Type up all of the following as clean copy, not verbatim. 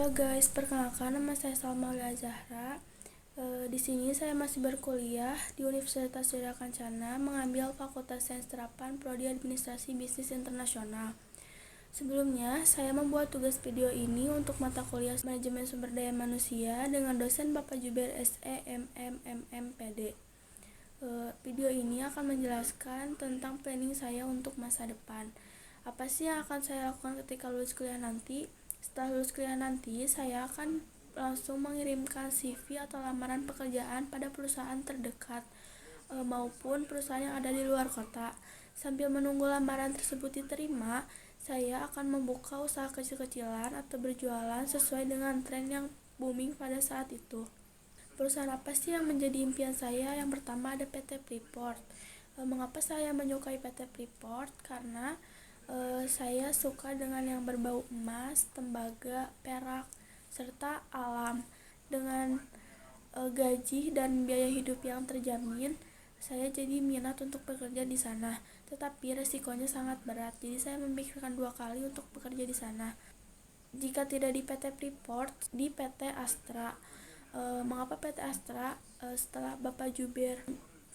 Halo guys, perkenalkan nama saya Salma Aulia Zahra. Di sini saya masih berkuliah di Universitas Surya Kencana mengambil Fakultas Sains Terapan Prodi Administrasi Bisnis Internasional. Sebelumnya, saya membuat tugas video ini untuk mata kuliah Manajemen Sumber Daya Manusia dengan dosen Bapak Juber SE MMPD. Video ini akan menjelaskan tentang planning saya untuk masa depan. Apa sih yang akan saya lakukan ketika lulus kuliah nanti? Setelah lulus kuliah nanti, saya akan langsung mengirimkan CV atau lamaran pekerjaan pada perusahaan terdekat maupun perusahaan yang ada di luar kota. Sambil menunggu lamaran tersebut diterima, saya akan membuka usaha kecil-kecilan atau berjualan sesuai dengan tren yang booming pada saat itu. Perusahaan apa sih yang menjadi impian saya? Yang pertama ada PT Freeport. Mengapa saya menyukai PT Freeport? Karena saya suka dengan yang berbau emas, tembaga, perak, serta alam. Dengan gaji dan biaya hidup yang terjamin, saya jadi minat untuk bekerja di sana. Tetapi resikonya sangat berat, jadi saya memikirkan 2 kali untuk bekerja di sana. Jika tidak di PT Freeport, di PT Astra. Mengapa PT Astra? Setelah Bapak Juber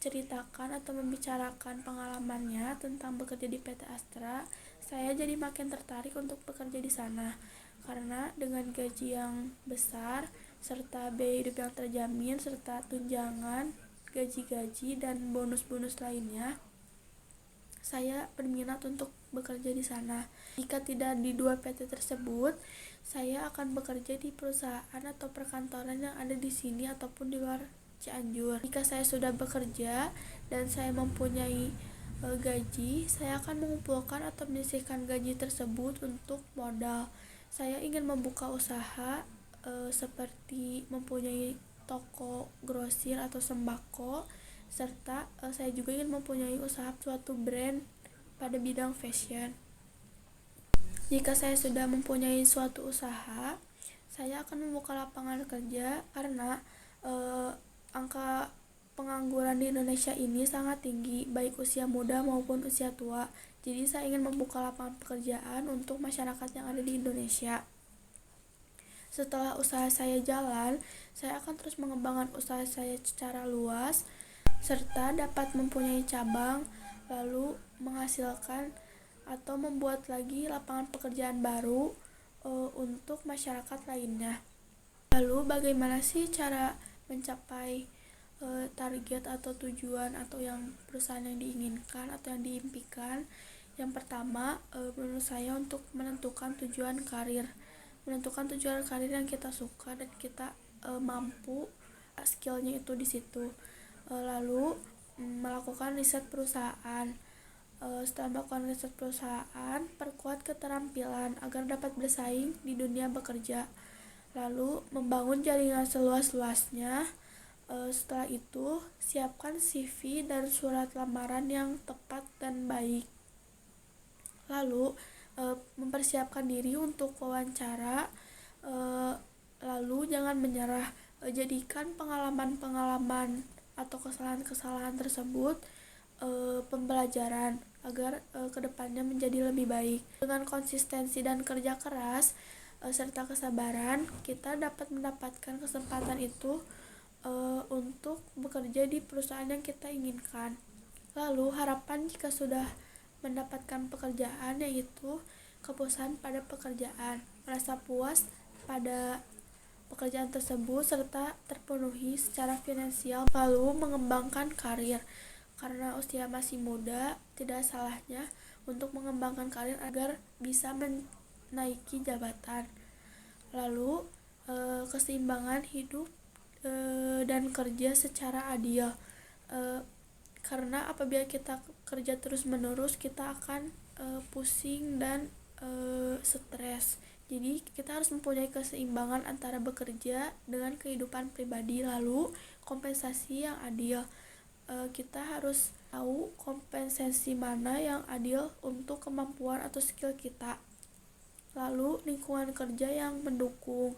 ceritakan atau membicarakan pengalamannya tentang bekerja di PT Astra, saya jadi makin tertarik untuk bekerja di sana karena dengan gaji yang besar serta biaya hidup yang terjamin serta tunjangan, gaji-gaji dan bonus-bonus lainnya, saya berminat untuk bekerja di sana. Jika tidak di 2 PT tersebut, saya akan bekerja di perusahaan atau perkantoran yang ada di sini ataupun di luar Cianjur. Jika saya sudah bekerja dan saya mempunyai gaji, saya akan mengumpulkan atau menyisihkan gaji tersebut untuk modal. Saya ingin membuka usaha seperti mempunyai toko grosir atau sembako, serta saya juga ingin mempunyai usaha suatu brand pada bidang fashion. Jika saya sudah mempunyai suatu usaha, saya akan membuka lapangan kerja karena angka pengangguran di Indonesia ini sangat tinggi, baik usia muda maupun usia tua. Jadi saya ingin membuka lapangan pekerjaan untuk masyarakat yang ada di Indonesia. Setelah usaha saya jalan, saya akan terus mengembangkan usaha saya secara luas serta dapat mempunyai cabang, lalu menghasilkan atau membuat lagi lapangan pekerjaan baru untuk masyarakat lainnya. Lalu bagaimana sih cara mencapai target atau tujuan atau yang perusahaan yang diinginkan atau yang diimpikan? Yang pertama, menurut saya untuk menentukan tujuan karir yang kita suka dan kita mampu, skillnya itu di situ. Lalu melakukan riset perusahaan. Setelah melakukan riset perusahaan, perkuat keterampilan agar dapat bersaing di dunia bekerja. Lalu membangun jaringan seluas-luasnya. Setelah itu siapkan CV dan surat lamaran yang tepat dan baik. Lalu mempersiapkan diri untuk wawancara. Lalu jangan menyerah. Jadikan pengalaman-pengalaman atau kesalahan-kesalahan tersebut pembelajaran agar kedepannya menjadi lebih baik. Dengan konsistensi dan kerja keras serta kesabaran, kita dapat mendapatkan kesempatan itu untuk bekerja di perusahaan yang kita inginkan. Lalu harapan jika sudah mendapatkan pekerjaan yaitu kepuasan pada pekerjaan, merasa puas pada pekerjaan tersebut serta terpenuhi secara finansial, lalu mengembangkan karir. Karena usia masih muda, tidak salahnya untuk mengembangkan karir agar bisa menaiki jabatan. Lalu keseimbangan hidup dan kerja secara adil. Karena apabila kita kerja terus-menerus, kita akan pusing dan stres. Jadi kita harus mempunyai keseimbangan antara bekerja dengan kehidupan pribadi. Lalu kompensasi yang adil. Kita harus tahu kompensasi mana yang adil untuk kemampuan atau skill kita. Lalu lingkungan kerja yang mendukung.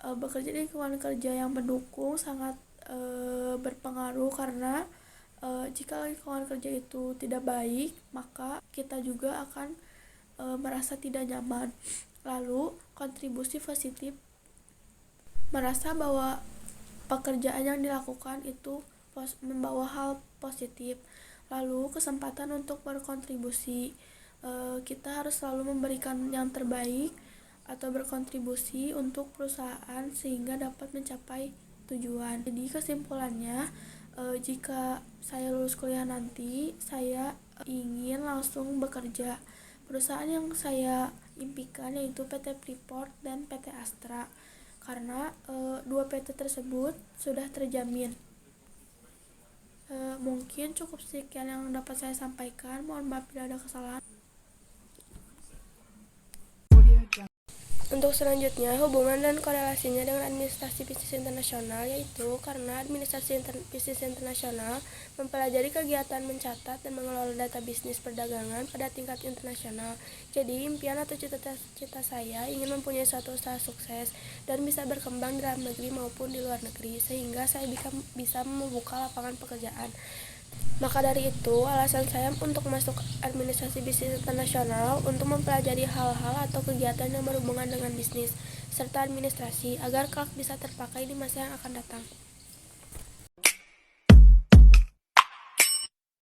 Bekerja di lingkungan kerja yang mendukung sangat berpengaruh karena jika lingkungan kerja itu tidak baik, maka kita juga akan merasa tidak nyaman. Lalu kontribusi positif merasa bahwa pekerjaan yang dilakukan itu membawa hal positif. Lalu kesempatan untuk berkontribusi, kita harus selalu memberikan yang terbaik atau berkontribusi untuk perusahaan sehingga dapat mencapai tujuan. Jadi kesimpulannya, jika saya lulus kuliah nanti, saya ingin langsung bekerja. Perusahaan yang saya impikan yaitu PT Freeport dan PT Astra, karena dua PT tersebut sudah terjamin. Mungkin cukup sekian yang dapat saya sampaikan. Mohon maaf bila ada kesalahan. Untuk selanjutnya, hubungan dan korelasinya dengan administrasi bisnis internasional, yaitu karena administrasi bisnis internasional mempelajari kegiatan mencatat dan mengelola data bisnis perdagangan pada tingkat internasional. Jadi, impian atau cita-cita saya ingin mempunyai suatu usaha sukses dan bisa berkembang di dalam negeri maupun di luar negeri, sehingga saya bisa membuka lapangan pekerjaan. Maka dari itu, alasan saya untuk masuk administrasi bisnis internasional untuk mempelajari hal-hal atau kegiatan yang berhubungan dengan bisnis serta administrasi agar kelak bisa terpakai di masa yang akan datang.